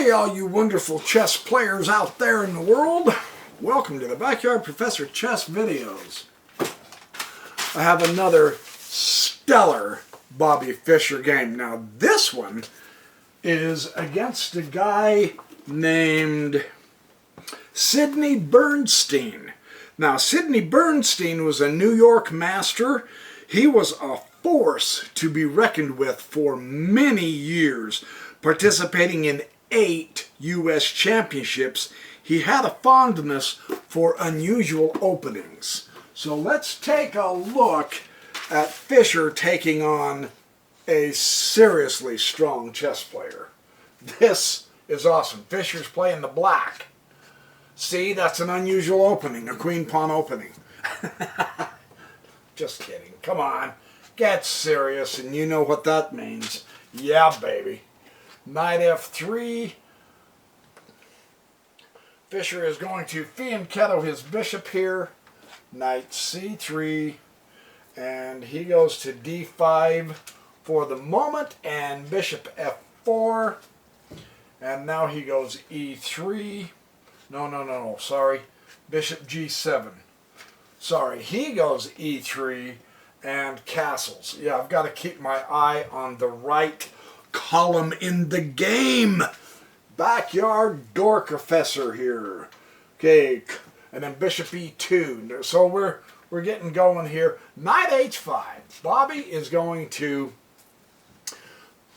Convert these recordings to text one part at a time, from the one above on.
Hey, all you wonderful chess players out there in the world. Welcome to the Backyard Professor Chess videos. I have another stellar Bobby Fischer game. Now, this one is against a guy named Sidney Bernstein. Now, Sidney Bernstein was a New York master. He was a force to be reckoned with for many years, participating in 8 U.S. championships. He had a fondness for unusual openings. So let's take a look at Fischer taking on a seriously strong chess player. This is awesome. Fischer's playing the black. See, that's an unusual opening, a queen-pawn opening. Just kidding. Come on. Get serious, and you know what that means. Yeah, baby. Knight f3. Fischer is going to fianchetto his bishop here. Knight c3. And he goes to d5 for the moment, and bishop f4. And now he goes e3. No, sorry. Bishop g7. Sorry, he goes e3 and castles. Yeah, I've got to keep my eye on the right column in the game. Backyard door professor here. Okay, and then bishop e2. So we're getting going here. Knight h5. Bobby is going to,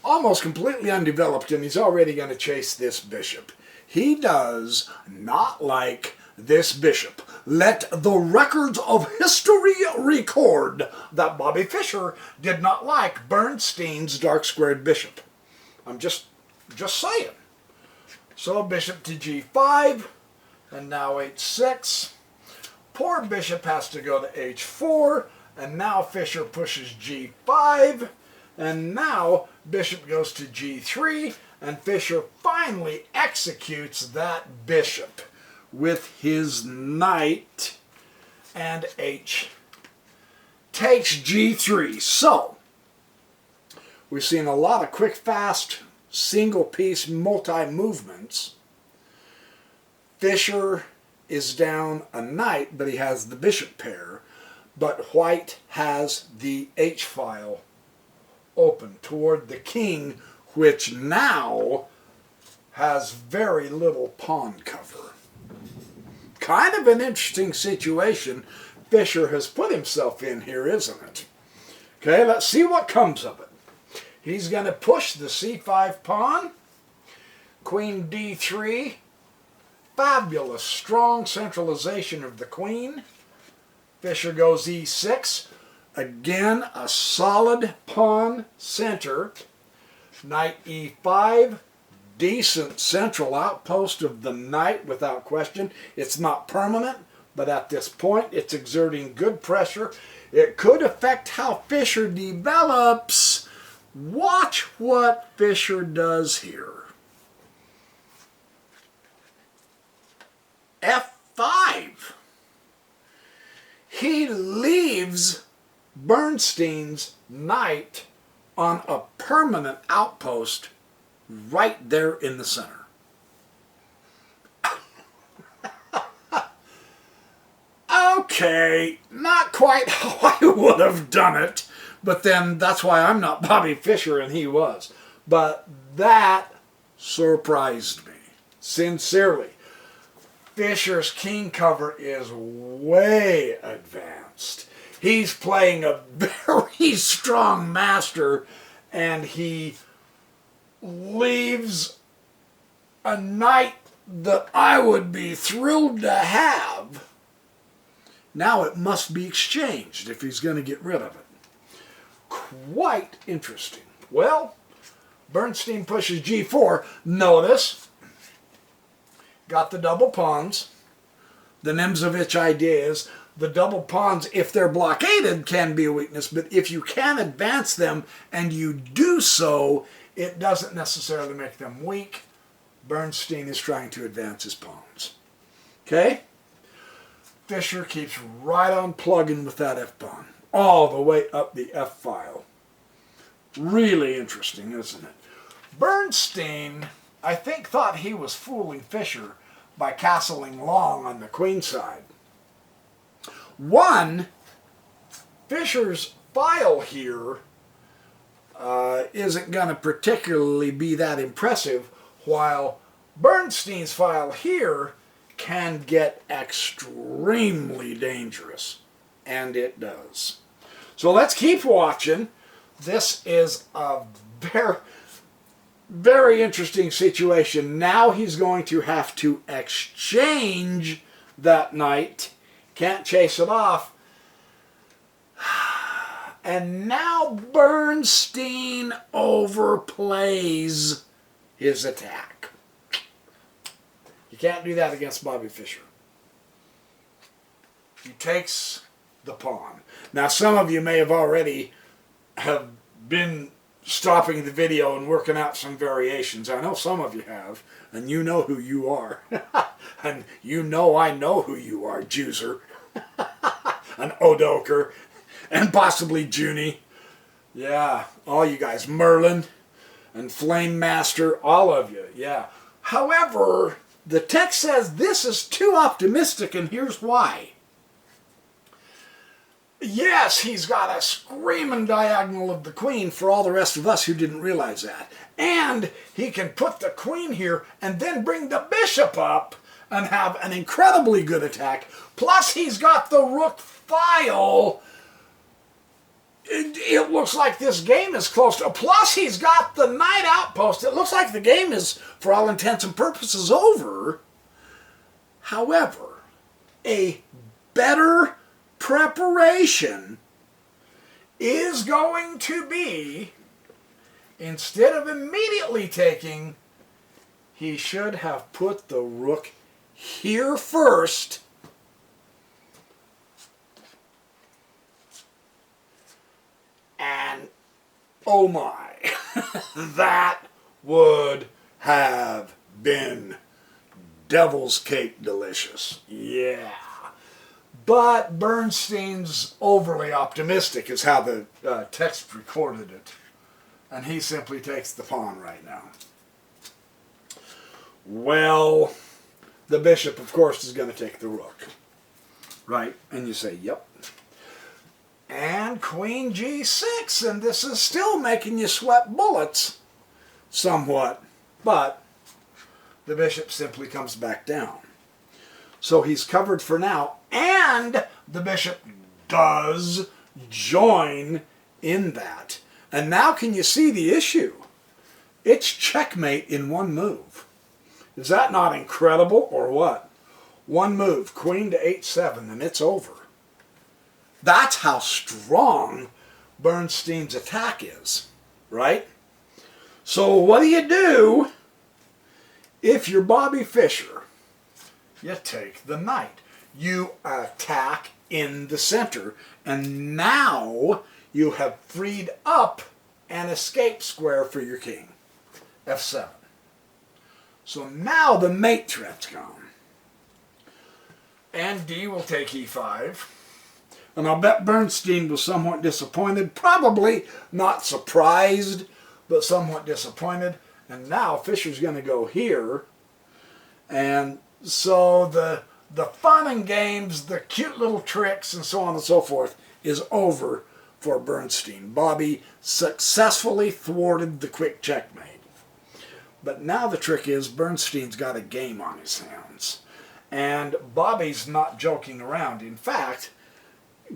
almost completely undeveloped, and he's already going to chase this bishop. He does not like this bishop. Let the records of history record that Bobby Fischer did not like Bernstein's dark squared bishop. I'm just saying. So bishop to g5, and now h6. Poor bishop has to go to h4, and now Fischer pushes g5, and now bishop goes to g3, and Fischer finally executes that bishop with his knight, and h takes g3. So we've seen a lot of quick, fast, single-piece, multi-movements. Fischer is down a knight, but he has the bishop pair. But white has the h-file open toward the king, which now has very little pawn cover. Kind of an interesting situation Fischer has put himself in here, isn't it? Okay, let's see what comes of it. He's going to push the c5 pawn. Queen d3. Fabulous, strong centralization of the queen. Fischer goes e6. Again, a solid pawn center. Knight e5. Decent central outpost of the knight without question. It's not permanent, but at this point it's exerting good pressure. It could affect how Fischer develops. Watch what Fischer does here. f5. He leaves Bernstein's knight on a permanent outpost right there in the center. Okay, not quite how I would have done it, but then that's why I'm not Bobby Fischer and he was. But that surprised me, sincerely. Fischer's king cover is way advanced. He's playing a very strong master, and he leaves a knight that I would be thrilled to have. Now it must be exchanged if he's going to get rid of it. Quite interesting. Well, Bernstein pushes g4. Notice, got the double pawns. The Nemzovich idea is the double pawns, if they're blockaded, can be a weakness, but if you can advance them and you do so, it doesn't necessarily make them weak. Bernstein is trying to advance his pawns. Okay? Fischer keeps right on plugging with that f-pawn, all the way up the f-file. Really interesting, isn't it? Bernstein I think, thought he was fooling Fischer by castling long on the queen side. One, Fischer's file here isn't going to particularly be that impressive, while Bernstein's file here can get extremely dangerous, and it does. So let's keep watching. This is a very, very interesting situation. Now he's going to have to exchange that knight. Can't chase it off. And now Bernstein overplays his attack. You can't do that against Bobby Fischer. He takes the pawn. Now some of you may have already have been stopping the video and working out some variations. I know some of you have, and you know who you are. And you know I know who you are, Juicer. And Odoker. And possibly Junie. Yeah, all you guys. Merlin and Flame Master, all of you. Yeah. However, the text says this is too optimistic, and here's why. Yes, he's got a screaming diagonal of the queen for all the rest of us who didn't realize that. And he can put the queen here and then bring the bishop up and have an incredibly good attack. Plus, he's got the rook file. It looks like this game is close to... Plus, he's got the knight outpost. It looks like the game is, for all intents and purposes, over. However, a better preparation is going to be, instead of immediately taking, he should have put the rook here first. And, oh my, that would have been devil's cake delicious. Yeah. But Bernstein's overly optimistic is how the text recorded it. And he simply takes the pawn right now. Well, the bishop, of course, is going to take the rook. Right? And you say, yep. And queen g6, and this is still making you sweat bullets somewhat, but the bishop simply comes back down. So he's covered for now, and the bishop does join in that. And now can you see the issue? It's checkmate in one move. Is that not incredible, or what? One move, queen to h7, and it's over. That's how strong Bernstein's attack is, right? So what do if you're Bobby Fischer? You take the knight. You attack in the center, and now you have freed up an escape square for your king, f7. So now the mate threat's gone. And D will take e5. And I'll bet Bernstein was somewhat disappointed, probably not surprised, but somewhat disappointed. And now Fischer's going to go here. And so the fun and games, the cute little tricks, and so on and so forth is over for Bernstein. Bobby successfully thwarted the quick checkmate. But now the trick is Bernstein's got a game on his hands. And Bobby's not joking around. In fact,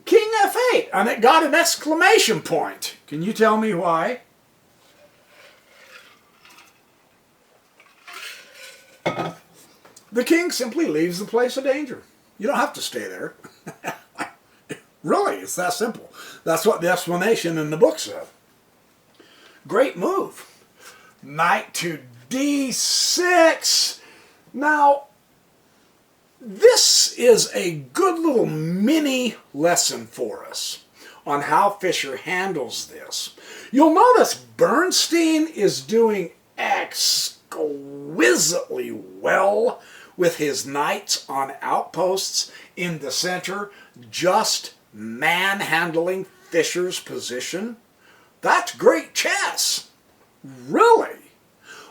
King f8, and it got an exclamation point. Can you tell me why? The king simply leaves the place of danger. You don't have to stay there. Really, it's that simple. That's what the explanation in the book said. Great move. Knight to d6. Now, this is a good little mini lesson for us on how Fischer handles this. You'll notice Bernstein is doing exquisitely well with his knights on outposts in the center, just manhandling Fischer's position. That's great chess. Really.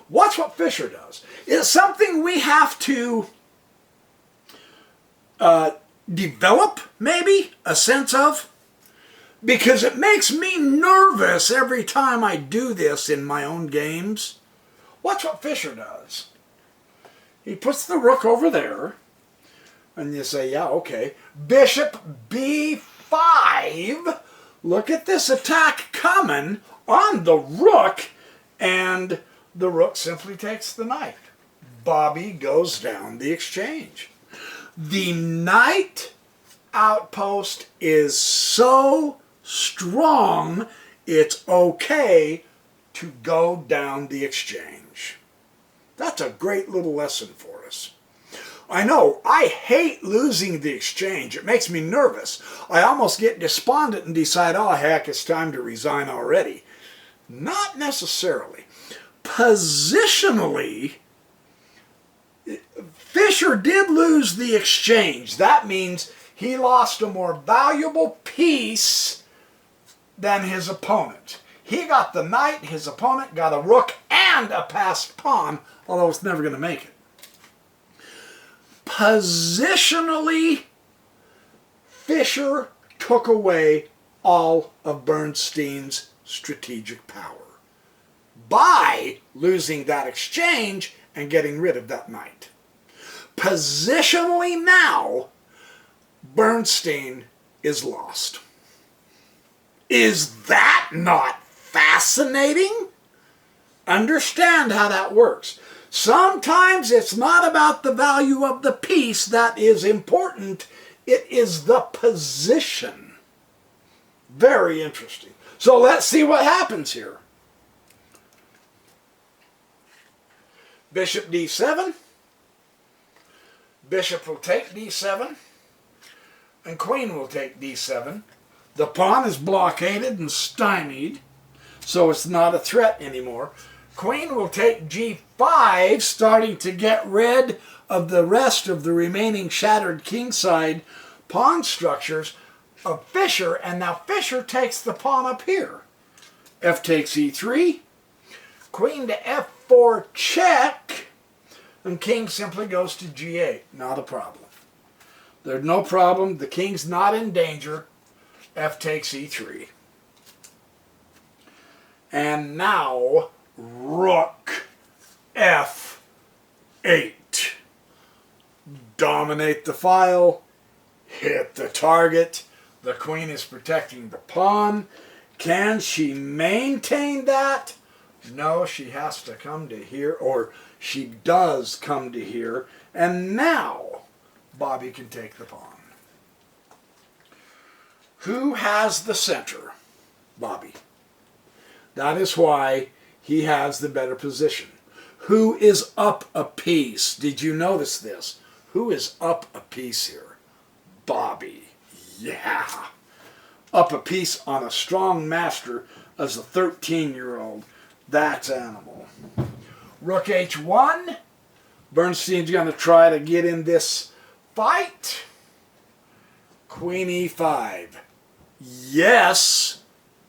Watch what Fischer does. It's something we have to develop, maybe, a sense of, because it makes me nervous every time I do this in my own games. Watch what Fischer does. He puts the rook over there, and you say, yeah, okay. Bishop b5. Look at this attack coming on the rook, and the rook simply takes the knight. Bobby goes down the exchange. The knight outpost is so strong, it's okay to go down the exchange. That's a great little lesson for us. I know, I hate losing the exchange. It makes me nervous. I almost get despondent and decide, oh heck, it's time to resign already. Not necessarily. Positionally, Fischer did lose the exchange. That means he lost a more valuable piece than his opponent. He got the knight, his opponent got a rook and a passed pawn, although it's never going to make it. Positionally, Fischer took away all of Bernstein's strategic power by losing that exchange and getting rid of that knight. Positionally now, Bernstein is lost. Is that not fascinating? Understand how that works. Sometimes it's not about the value of the piece that is important. It is the position. Very interesting. So let's see what happens here. Bishop d7. Bishop will take d7. And queen will take d7. The pawn is blockaded and stymied, so it's not a threat anymore. Queen will take g5, starting to get rid of the rest of the remaining shattered kingside pawn structures of Fischer, and now Fischer takes the pawn up here. F takes e3, queen to f4 check, and king simply goes to g8. Not a problem. There's no problem. The king's not in danger. F takes e3. And now rook f8. Dominate the file. Hit the target. The queen is protecting the pawn. Can she maintain that? No, she has to come to here, or she does come to here. And now Bobby can take the pawn. Who has the center? Bobby. That is why he has the better position. Who is up a piece? Did you notice this? Who is up a piece here? Bobby. Yeah. Up a piece on a strong master as a 13-year-old. That's animal. Rook h1. Bernstein's going to try to get in this fight. Queen e5. Yes,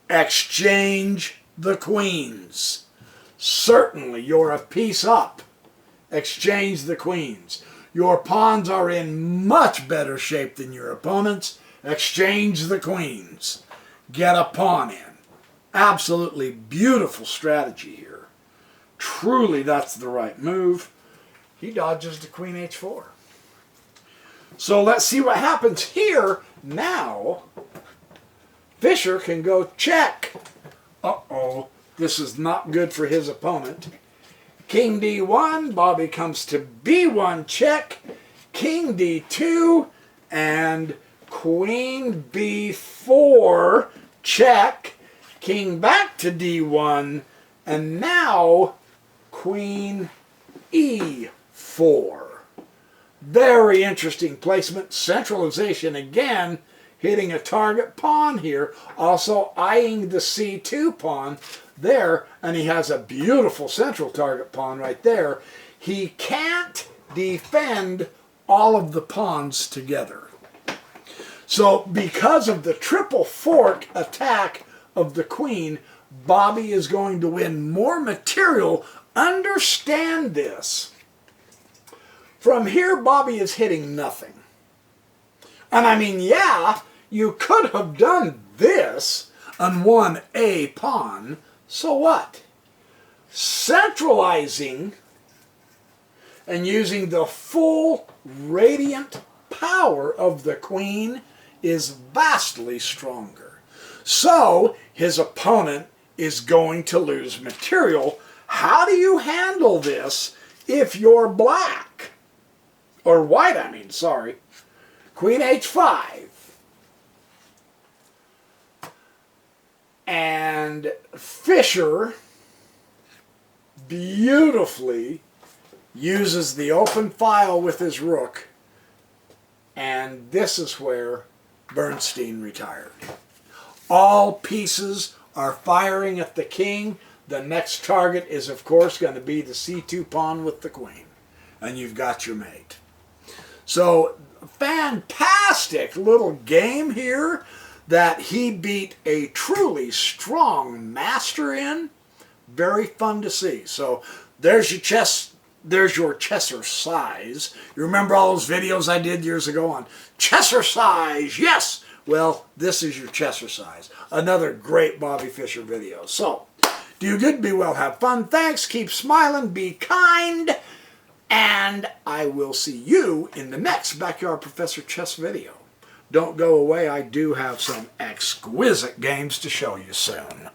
exchange the queens. Certainly, you're a piece up. Exchange the queens. Your pawns are in much better shape than your opponents. Exchange the queens. Get a pawn in. Absolutely beautiful strategy here. Truly, that's the right move. He dodges the queen h4. So let's see what happens here. Now, Fischer can go check. Uh-oh, this is not good for his opponent. King d1, Bobby comes to b1 check, king d2, and queen b4 check, king back to d1, and now queen e4. Very interesting placement. Centralization again, hitting a target pawn here. Also eyeing the c2 pawn there, and he has a beautiful central target pawn right there. He can't defend all of the pawns together. So because of the triple fork attack of the queen, Bobby is going to win more material understand this. From here, Bobby is hitting nothing. And I mean, yeah, you could have done this and won a pawn. So what? Centralizing and using the full radiant power of the queen is vastly stronger. So his opponent is going to lose material. How do you handle this if you're black? Or white, I mean, sorry. Queen h5. And Fischer beautifully uses the open file with his rook. And this is where Bernstein retired. All pieces are firing at the king. The next target is, of course, going to be the c2 pawn with the queen. And you've got your mate. So, fantastic little game here that he beat a truly strong master in. Very fun to see. So, there's your chess. There's your chessercise. You remember all those videos I did years ago on chessercise? Yes! Well, this is your chessercise. Another great Bobby Fischer video. So, do good, be well, have fun. Thanks, keep smiling, be kind, and I will see you in the next Backyard Professor Chess video. Don't go away, I do have some exquisite games to show you soon.